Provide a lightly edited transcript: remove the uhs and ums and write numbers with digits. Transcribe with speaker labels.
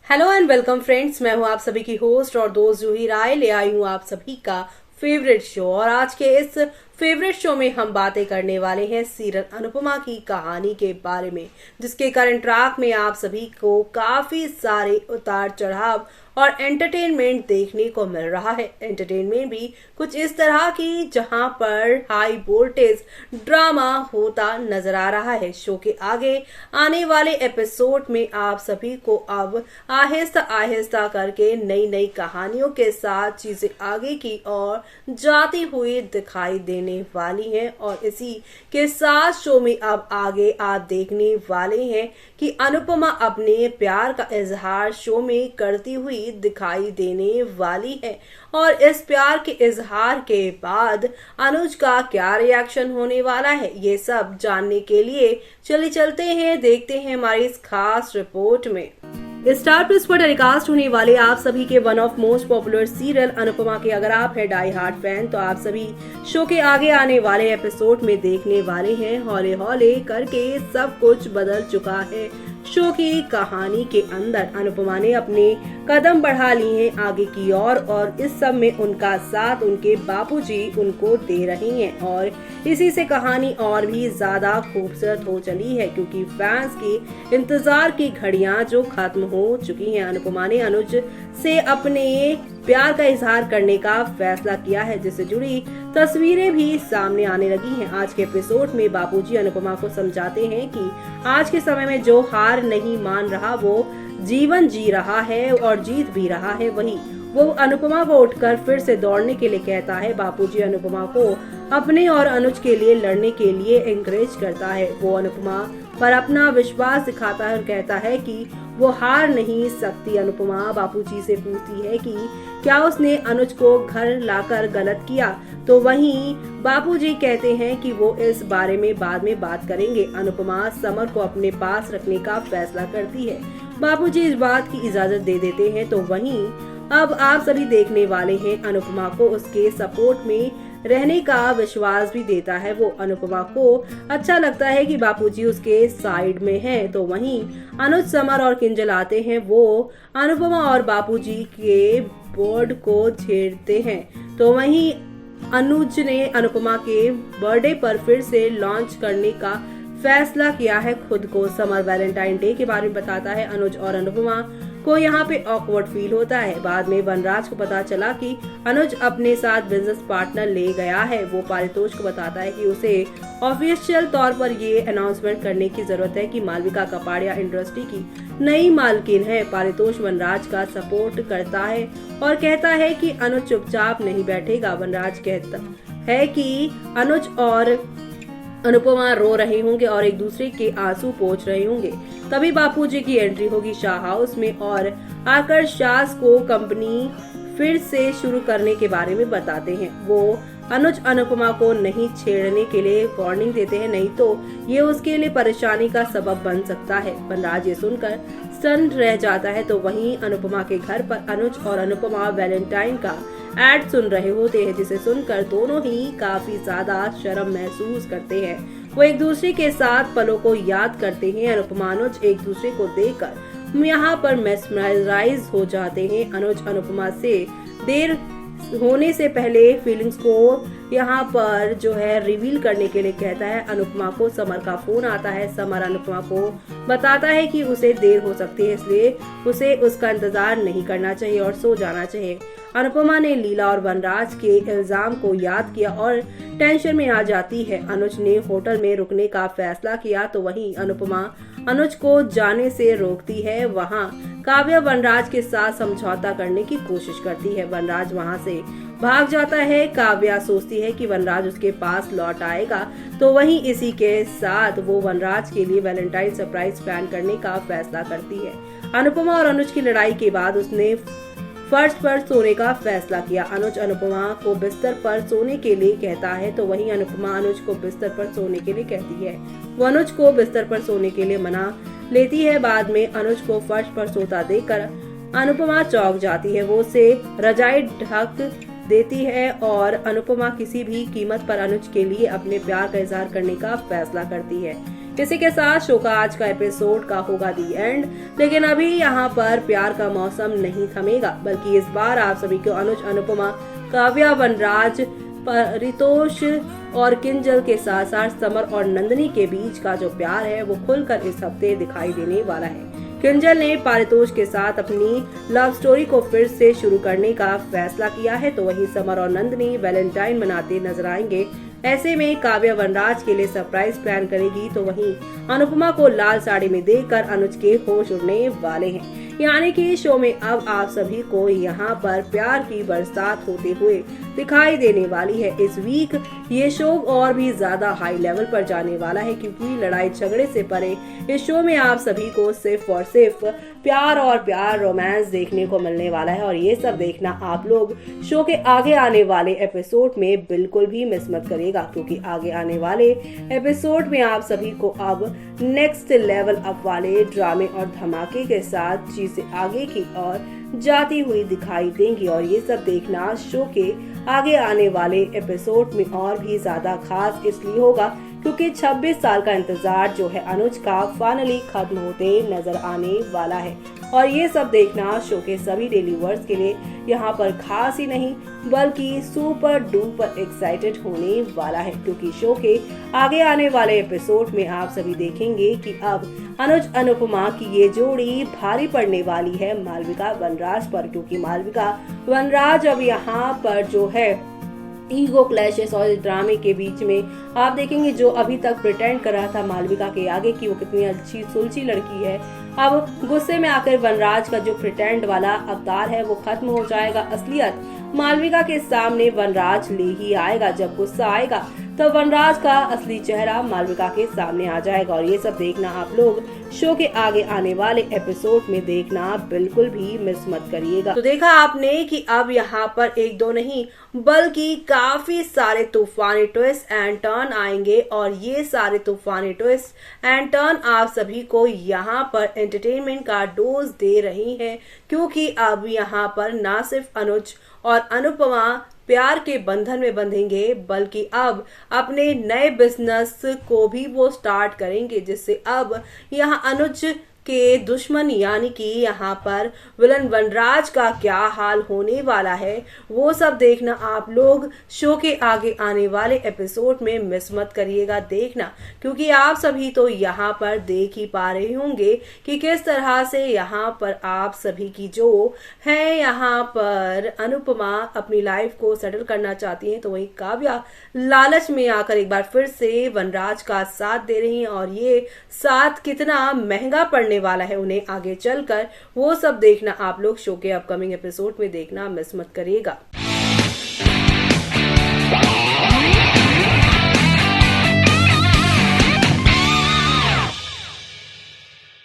Speaker 1: Hello and welcome friends, मैं हूं आप सभी की होस्ट और दोस्त जूही राय। ले आई हूं आप सभी का फेवरेट शो और आज के इस फेवरेट शो में हम बातें करने वाले हैं सीरियल अनुपमा की कहानी के बारे में, जिसके करंट ट्रैक में आप सभी को काफी सारे उतार चढ़ाव और एंटरटेनमेंट देखने को मिल रहा है। एंटरटेनमेंट भी कुछ इस तरह की जहां पर हाई वोल्टेज ड्रामा होता नजर आ रहा है। शो के आगे आने वाले एपिसोड में आप सभी को अब आहिस्ता आहिस्ता करके नई नई कहानियों के साथ चीजें आगे की ओर जाती हुई दिखाई देने वाली हैं और इसी के साथ शो में अब आगे आप देखने वाले हैं कि अनुपमा अपने प्यार का इजहार शो में करती हुई दिखाई देने वाली है और इस प्यार के इजहार के बाद अनुज का क्या रिएक्शन होने वाला है, ये सब जानने के लिए चलते हैं, देखते हैं हमारी इस खास रिपोर्ट में। स्टार प्लस पर टेलीकास्ट होने वाले आप सभी के one of most popular serial Anupama के अगर आप है डाई हार्ट फैन तो आप सभी शो के आगे आने वाले एपिसोड में देखने वाले हैं हौले हौले करके सब कुछ बदल चुका है। शो की कहानी के अंदर अनुपमा ने अपने कदम बढ़ा लिए हैं आगे की ओर और इस सब में उनका साथ उनके बापूजी उनको दे रही हैं और इसी से कहानी और भी ज्यादा खूबसूरत हो चली है क्योंकि फैंस की इंतजार की घड़ियां जो खत्म हो चुकी हैं। अनुपमा ने अनुज से अपने प्यार का इजहार करने का फैसला किया है, जिससे जुड़ी तस्वीरें भी सामने आने लगी हैं। आज के एपिसोड में बापूजी अनुपमा को समझाते हैं कि आज के समय में जो हार नहीं मान रहा वो जीवन जी रहा है और जीत भी रहा है। वही वो अनुपमा को उठकर फिर से दौड़ने के लिए कहता है। बापूजी अनुपमा को अपने और अनुज के लिए लड़ने के लिए एनकरेज करता है। वो अनुपमा पर अपना विश्वास दिखाता है और कहता है कि वो हार नहीं सकती। अनुपमा बापूजी से पूछती है कि क्या उसने अनुज को घर लाकर गलत किया, तो वहीं बापूजी कहते हैं कि वो इस बारे में बाद में बात करेंगे। अनुपमा समर को अपने पास रखने का फैसला करती है। बापूजी इस बात की इजाजत दे देते हैं। तो वहीं अब आप सभी देखने वाले हैं अनुपमा को उसके सपोर्ट में रहने का विश्वास भी देता है। वो अनुपमा को अच्छा लगता है कि बापूजी उसके साइड में हैं। तो वहीं अनुज समर और किंजल आते हैं। वो अनुपमा और बापूजी के बोर्ड को छेड़ते हैं। तो वहीं अनुज ने अनुपमा के बर्थडे पर फिर से लॉन्च करने का फैसला किया है खुद को। समर वैलेंटाइन डे के बारे में बताता है। अनुज और अनुपमा को यहाँ पे ऑकवर्ड फील होता है। बाद में वनराज को पता चला कि अनुज अपने साथ बिजनेस पार्टनर ले गया है। वो पारितोष को बताता है कि उसे ऑफिशियल तौर पर ये अनाउंसमेंट करने की जरूरत है कि मालविका कपाड़िया इंडस्ट्री की नई मालकिन है। पारितोष वनराज का सपोर्ट करता है और कहता है कि अनुज चुपचाप नहीं बैठेगा। वनराज कहता है कि अनुज और अनुपमा रो रहे होंगे और एक दूसरे के आंसू पोंछ रहे होंगे। तभी बापूजी की एंट्री होगी शाह हाउस में और आकर शाह को कंपनी फिर से शुरू करने के बारे में बताते हैं। वो अनुज अनुपमा को नहीं छेड़ने के लिए वार्निंग देते हैं, नहीं तो ये उसके लिए परेशानी का सबब बन सकता है। वनराज ये सुनकर स्टन रह जाता है। तो वहीं अनुपमा के घर पर अनुज और अनुपमा वैलेंटाइन का एड सुन रहे होते हैं, जिसे सुनकर दोनों ही काफी ज्यादा शर्म महसूस करते हैं। वो एक दूसरे के साथ पलों को याद करते हैं। अनुपमा अनुज एक दूसरे को देखकर यहाँ पर मेस्मराइज हो जाते हैं। अनुज अनुपमा से देर होने से पहले फीलिंग्स को यहाँ पर जो है रिवील करने के लिए कहता है। अनुपमा को समर का फोन आता है। समर अनुपमा को बताता है कि उसे देर हो सकती है, इसलिए उसे उसका इंतजार नहीं करना चाहिए और सो जाना चाहिए। अनुपमा ने लीला और वनराज के इल्जाम को याद किया और टेंशन में आ जाती है। अनुज ने होटल में रुकने का फैसला किया। तो वहीं अनुपमा अनुज को जाने से रोकती है। वहाँ काव्या वनराज के साथ समझौता करने की कोशिश करती है। वनराज वहाँ से भाग जाता है। काव्या सोचती है कि वनराज उसके पास लौट आएगा। तो वहीं इसी के साथ वो वनराज के लिए वैलेंटाइन सरप्राइज प्लान करने का फैसला करती है। अनुपमा और अनुज की लड़ाई के बाद उसने फर्श पर सोने का फैसला किया। अनुज अनुपमा को बिस्तर पर सोने के लिए कहता है। तो वहीं अनुपमा अनुज को बिस्तर पर सोने के लिए कहती है। वो अनुज को बिस्तर पर सोने के लिए मना लेती है। बाद में अनुज को फर्श पर सोता देखकर अनुपमा चौंक जाती है। वो उसे रजाई ढक देती है और अनुपमा किसी भी कीमत पर अनुज के लिए अपने प्यार का इजहार करने का फैसला करती है। इसी के साथ शो का आज का एपिसोड का होगा दी एंड। लेकिन अभी यहाँ पर प्यार का मौसम नहीं थमेगा, बल्कि इस बार आप सभी को अनुज, अनुपमा, काव्या, वनराज, परितोष और किंजल के साथ साथ समर और नंदिनी के बीच का जो प्यार है वो खुलकर इस हफ्ते दिखाई देने वाला है। किंजल ने पारितोष के साथ अपनी लव स्टोरी को फिर से शुरू करने का फैसला किया है, तो वहीं समर और नंदिनी वैलेंटाइन मनाते नजर आएंगे। ऐसे में काव्या वनराज के लिए सरप्राइज प्लान करेगी, तो वहीं अनुपमा को लाल साड़ी में देखकर अनुज के होश उड़ने वाले हैं। यानी कि शो में अब आप सभी को यहाँ पर प्यार की बरसात होते हुए दिखाई देने वाली है। इस वीक ये शो और भी ज्यादा हाई लेवल पर जाने वाला है, क्योंकि लड़ाई झगड़े से परे इस शो में आप सभी को सिर्फ और सिर्फ प्यार और प्यार रोमांस देखने को मिलने वाला है। और ये सब देखना आप लोग शो के आगे आने वाले एपिसोड में बिल्कुल भी मिस मत करिएगा, क्योंकि आगे आने वाले एपिसोड में आप सभी को अब नेक्स्ट लेवल अप वाले ड्रामे और धमाके के साथ चीजें आगे की ओर जाती हुई दिखाई देंगी। और ये सब देखना शो के आगे आने वाले एपिसोड में और भी ज्यादा खास इसलिए होगा क्योंकि 26 साल का इंतजार जो है अनुज का फाइनली खत्म होते नजर आने वाला है। और ये सब देखना शो के सभी डेली वर्स के लिए यहाँ पर खास ही नहीं बल्कि सुपर डुपर एक्साइटेड होने वाला है, क्योंकि शो के आगे आने वाले एपिसोड में आप सभी देखेंगे कि अब अनुज, अनुपमा की ये जोड़ी भारी पड़ने वाली है मालविका वनराज पर, क्योंकि मालविका वनराज अब यहाँ पर जो है ईगो क्लैशेस और ड्रामे के बीच में आप देखेंगे जो अभी तक प्रिटेंड कर रहा था मालविका के आगे कि वो कितनी अच्छी सुलझी लड़की है, अब गुस्से में आकर वनराज का जो प्रिटेंड वाला अवतार है वो खत्म हो जाएगा। असलियत मालविका के सामने वनराज ले ही आएगा। जब गुस्सा आएगा तो वनराज का असली चेहरा मालविका के सामने आ जाएगा। और ये सब देखना आप लोग शो के आगे आने वाले एपिसोड में देखना बिल्कुल भी मिस मत करिएगा। तो देखा आपने कि अब यहाँ पर एक दो नहीं बल्कि काफी सारे तूफानी ट्विस्ट एंड टर्न आएंगे, और ये सारे तूफानी ट्विस्ट एंड टर्न आप सभी को यहाँ पर एंटरटेनमेंट का डोज दे रही हैं, क्योंकि अब यहाँ पर न सिर्फ अनुज और अनुपमा प्यार के बंधन में बंधेंगे बल्कि अब अपने नए बिजनेस को भी वो स्टार्ट करेंगे, जिससे अब यहाँ अनुज के दुश्मन यानी कि यहाँ पर विलन वनराज का क्या हाल होने वाला है वो सब देखना आप लोग शो के आगे आने वाले एपिसोड में मिस मत करिएगा देखना, क्योंकि आप सभी तो यहाँ पर देख ही पा रहे होंगे कि किस तरह से यहाँ पर आप सभी की जो है यहाँ पर अनुपमा अपनी लाइफ को सेटल करना चाहती हैं, तो वही काव्या लालच में आकर एक बार फिर से वनराज का साथ दे रही हैं। और ये साथ कितना महंगा पड़ने वाला है उन्हें आगे चलकर वो सब देखना आप लोग शो के अपकमिंग एपिसोड में देखना मिस मत करिएगा।